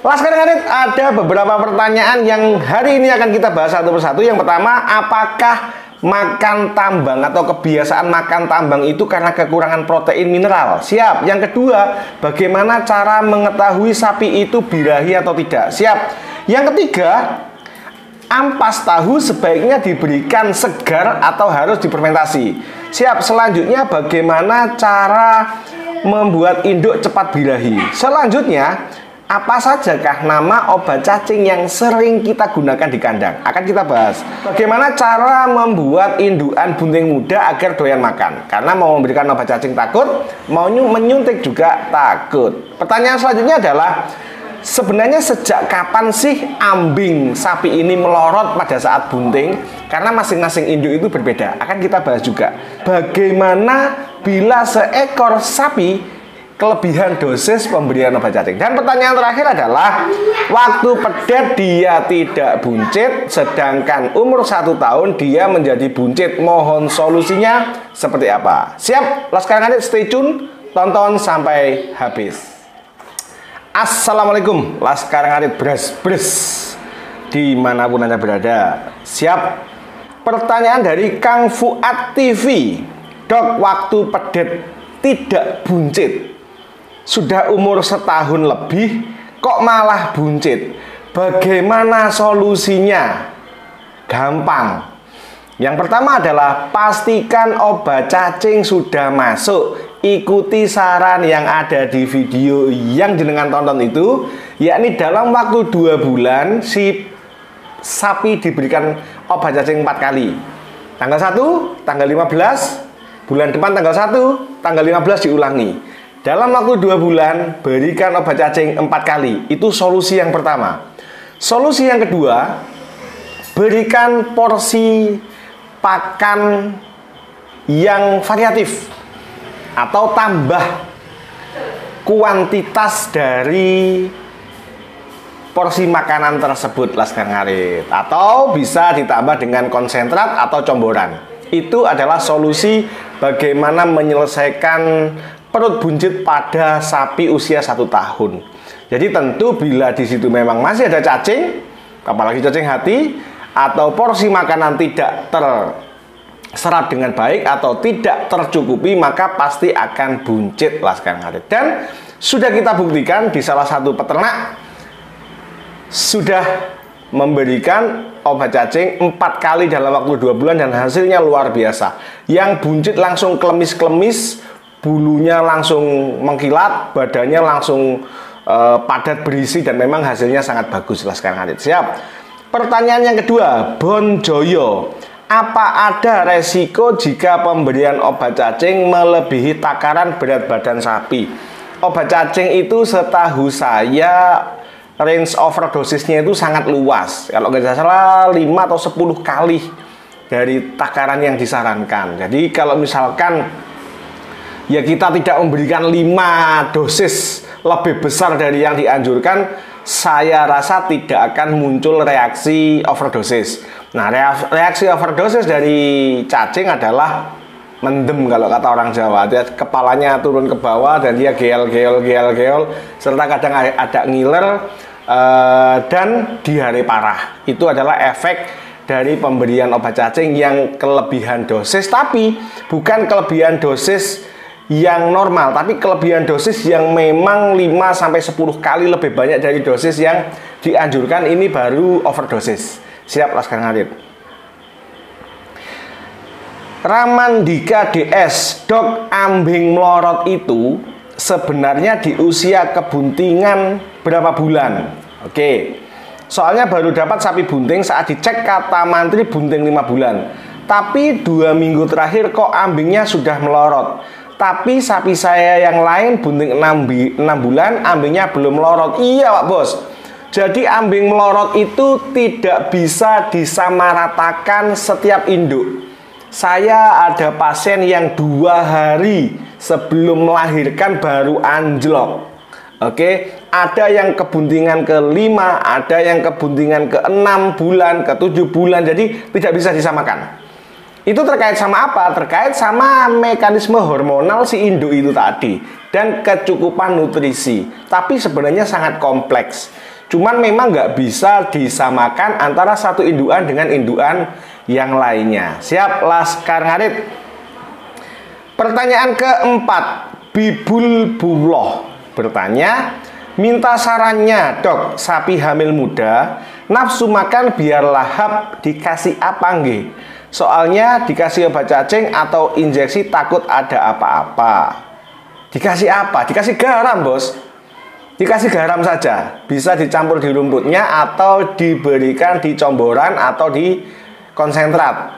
Sekarang ada beberapa pertanyaan yang hari ini akan kita bahas satu persatu. Yang pertama, apakah makan tambang atau kebiasaan makan tambang itu karena kekurangan protein mineral? Siap. Yang kedua, bagaimana cara mengetahui sapi itu birahi atau tidak? Siap. Yang ketiga, ampas tahu sebaiknya diberikan segar atau harus difermentasi? Siap. Selanjutnya, bagaimana cara membuat induk cepat birahi? Selanjutnya, apa sajakah nama obat cacing yang sering kita gunakan di kandang? Akan kita bahas. Bagaimana cara membuat indukan bunting muda agar doyan makan? Karena mau memberikan obat cacing takut, mau menyuntik juga takut. Pertanyaan selanjutnya adalah, sebenarnya sejak kapan sih ambing sapi ini melorot pada saat bunting? Karena masing-masing induk itu berbeda. Akan kita bahas juga. Bagaimana bila seekor sapi kelebihan dosis pemberian obat cacing? Dan pertanyaan terakhir adalah, waktu pedet dia tidak buncit, sedangkan umur 1 tahun dia menjadi buncit. Mohon solusinya seperti apa? Siap? Sekarang stay tune, tonton sampai habis. Assalamualaikum, sekarang bres dimanapun Anda berada. Siap? Pertanyaan dari Kang Fuad TV. Dok, waktu pedet tidak buncit, sudah umur 1 tahun lebih, kok malah buncit? Bagaimana solusinya? Gampang. Yang pertama adalah pastikan obat cacing sudah masuk. Ikuti saran yang ada di video yang jenengan tonton itu, yakni dalam waktu 2 bulan si sapi diberikan obat cacing 4 kali. Tanggal 1, tanggal 15, bulan depan tanggal 1, tanggal 15 diulangi. Dalam waktu 2 bulan, berikan obat cacing 4 kali. Itu solusi yang pertama. Solusi yang kedua, berikan porsi pakan yang variatif, atau tambah kuantitas dari porsi makanan tersebut, atau bisa ditambah dengan konsentrat atau comboran. Itu adalah solusi bagaimana menyelesaikan perut buncit pada sapi usia 1 tahun. Jadi tentu bila di situ memang masih ada cacing, apalagi cacing hati, atau porsi makanan tidak terserap dengan baik atau tidak tercukupi, maka pasti akan buncit Dan sudah kita buktikan di salah satu peternak sudah memberikan obat cacing 4 kali dalam waktu 2 bulan dan hasilnya luar biasa. Yang buncit langsung klemis-klemis, bulunya langsung mengkilat, badannya langsung padat berisi, dan memang hasilnya sangat bagus. Siap. Pertanyaan yang kedua, Bonjoyo, apa ada resiko jika pemberian obat cacing melebihi takaran berat badan sapi? Obat cacing itu setahu saya range overdosisnya itu sangat luas. Kalau nggak salah 5 atau 10 kali dari takaran yang disarankan. Jadi kalau misalkan ya kita tidak memberikan 5 dosis lebih besar dari yang dianjurkan, saya rasa tidak akan muncul reaksi overdosis. Nah, reaksi overdosis dari cacing adalah mendem kalau kata orang Jawa. Dia kepalanya turun ke bawah dan dia geol, serta kadang ada ngiler dan diare parah. Itu adalah efek dari pemberian obat cacing yang kelebihan dosis, tapi bukan kelebihan dosis yang normal, tapi kelebihan dosis yang memang 5-10 kali lebih banyak dari dosis yang dianjurkan. Ini baru overdosis. Siap, sekarang Ramandika DS, dok, ambing melorot itu sebenarnya di usia kebuntingan berapa bulan? Oke, soalnya baru dapat sapi bunting saat dicek kata mantri bunting 5 bulan, tapi 2 minggu terakhir kok ambingnya sudah melorot. Tapi sapi saya yang lain bunting 6 bulan, ambingnya belum melorot. Iya Pak Bos. Jadi ambing melorot itu tidak bisa disamaratakan setiap induk. Saya ada pasien yang 2 hari sebelum melahirkan baru anjlok. Oke, ada yang kebuntingan ke-5, ada yang kebuntingan ke-6 bulan, ke-7 bulan. Jadi tidak bisa disamakan. Itu terkait sama apa? Terkait sama mekanisme hormonal si induk itu tadi dan kecukupan nutrisi. Tapi sebenarnya sangat kompleks. Cuman memang nggak bisa disamakan antara satu indukan dengan indukan yang lainnya. Siap, Laskar Ngarit? Pertanyaan keempat, Bibul Buloh bertanya, minta sarannya dok, sapi hamil muda nafsu makan biar lahap dikasih apa nggih? Soalnya dikasih obat cacing atau injeksi takut ada apa-apa. Dikasih apa? Dikasih garam, bos. Dikasih garam saja, bisa dicampur di rumputnya atau diberikan di comboran atau di konsentrat.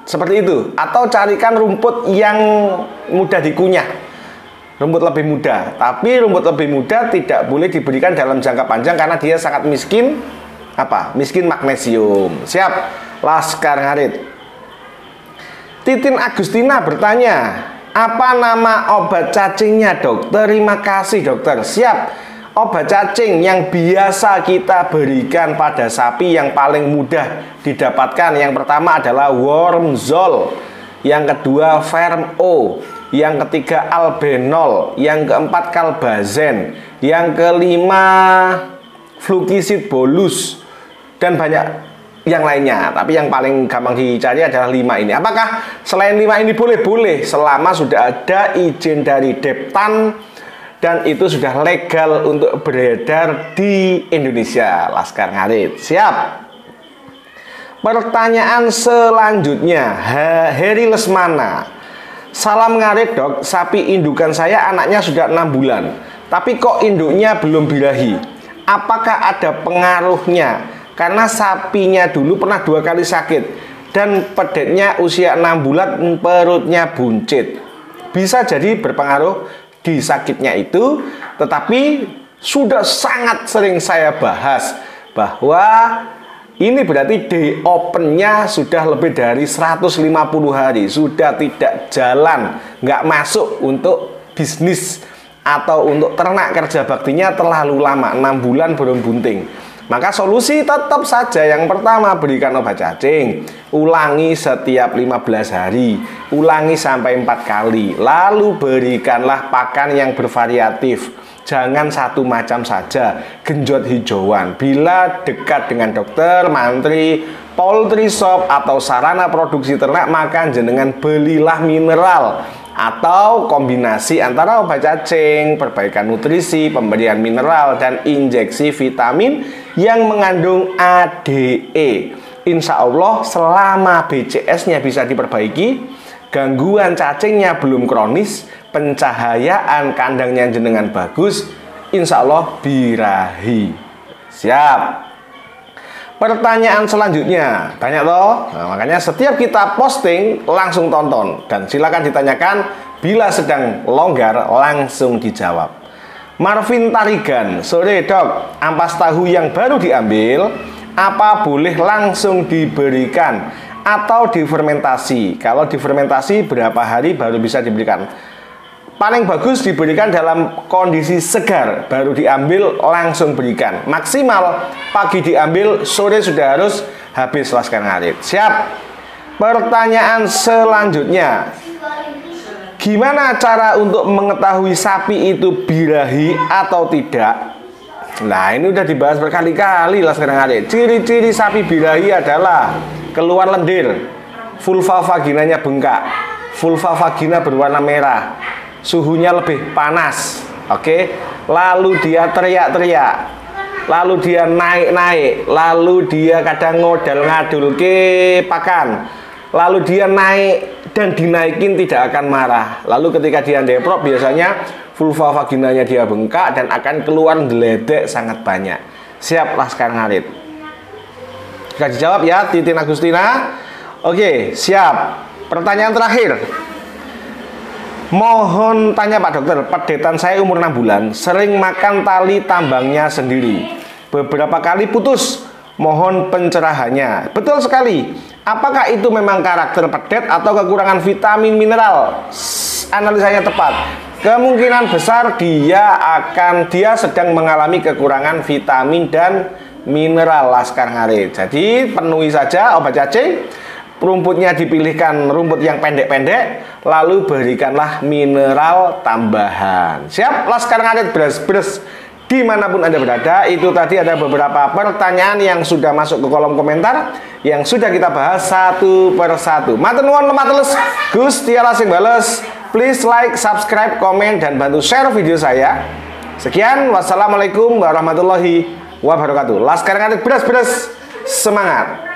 Seperti itu. Atau carikan rumput yang mudah dikunyah. Rumput lebih mudah. Tapi rumput lebih mudah tidak boleh diberikan dalam jangka panjang karena dia sangat miskin miskin magnesium. Siap, Laskar Ngarit. Titin Agustina bertanya, apa nama obat cacingnya dok? Terima kasih dokter. Siap. Obat cacing yang biasa kita berikan pada sapi yang paling mudah didapatkan, yang pertama adalah Wormzol, yang kedua Vermo, yang ketiga Albenol, yang keempat Kalbazen, yang kelima Flukisid bolus, dan banyak yang lainnya. Tapi yang paling gampang dicari adalah 5 ini. Apakah selain 5 ini boleh? Selama sudah ada izin dari Deptan dan itu sudah legal untuk beredar di Indonesia. Laskar Ngarit. Siap. Pertanyaan selanjutnya, Heri Lesmana. Salam Ngarit dok, sapi indukan saya anaknya sudah 6 bulan, tapi kok induknya belum birahi. Apakah ada pengaruhnya? Karena sapinya dulu pernah 2 kali sakit dan pedetnya usia 6 bulan perutnya buncit. Bisa jadi berpengaruh di sakitnya itu, tetapi sudah sangat sering saya bahas bahwa ini berarti day open-nya sudah lebih dari 150 hari, sudah tidak jalan, nggak masuk untuk bisnis atau untuk ternak kerja baktinya terlalu lama, 6 bulan belum bunting. Maka solusi tetap saja yang pertama, berikan obat cacing, ulangi setiap 15 hari, ulangi sampai 4 kali, lalu berikanlah pakan yang bervariatif, jangan satu macam saja, genjot hijauan. Bila dekat dengan dokter, mantri, poultry shop atau sarana produksi ternak, maka jenengan belilah mineral atau kombinasi antara obat cacing, perbaikan nutrisi, pemberian mineral, dan injeksi vitamin yang mengandung ADE. Insya Allah selama BCS-nya bisa diperbaiki, gangguan cacingnya belum kronis, pencahayaan kandangnya jenengan bagus, insya Allah birahi. Siap. Pertanyaan selanjutnya banyak toh, nah, makanya setiap kita posting langsung tonton dan silakan ditanyakan, bila sedang longgar langsung dijawab. Marvin Tarigan, sore dok, ampas tahu yang baru diambil apa boleh langsung diberikan atau difermentasi? Kalau difermentasi berapa hari baru bisa diberikan? Paling bagus diberikan dalam kondisi segar, baru diambil langsung berikan. Maksimal pagi diambil, sore sudah harus habis. Laskar Ngarit. Siap. Pertanyaan selanjutnya, gimana cara untuk mengetahui sapi itu birahi atau tidak? Nah, ini udah dibahas berkali-kali. Laskar Ngarit. Ciri-ciri sapi birahi adalah keluar lendir, vulva vaginanya bengkak, vulva vagina berwarna merah, suhunya lebih panas, oke? Lalu dia teriak-teriak, lalu dia naik-naik, lalu dia kadang ngodal-ngadul ke pakan, lalu dia naik dan dinaikin tidak akan marah. Lalu ketika dia deprop biasanya vulva vaginanya dia bengkak dan akan keluar geledek sangat banyak. Siap, Laskar Ngarit. Sudah dijawab ya, Titin Agustina? Oke, siap. Pertanyaan terakhir. Mohon tanya Pak Dokter, pedetan saya umur 6 bulan, sering makan tali tambangnya sendiri. Beberapa kali putus. Mohon pencerahannya. Betul sekali. Apakah itu memang karakter pedet atau kekurangan vitamin mineral? Analisanya tepat. Kemungkinan besar dia sedang mengalami kekurangan vitamin dan mineral. Laskar Ngarit. Jadi penuhi saja obat cacing, rumputnya dipilihkan rumput yang pendek-pendek, lalu berikanlah mineral tambahan. Siap, Laskar Ngarit beres-beres dimanapun Anda berada. Itu tadi ada beberapa pertanyaan yang sudah masuk ke kolom komentar, yang sudah kita bahas satu persatu. Matur nuwun lemah telus, Gusti Allah sing bales. Please like, subscribe, komen, dan bantu share video saya. Sekian, wassalamualaikum warahmatullahi wabarakatuh. Laskar Ngarit beres-beres, semangat.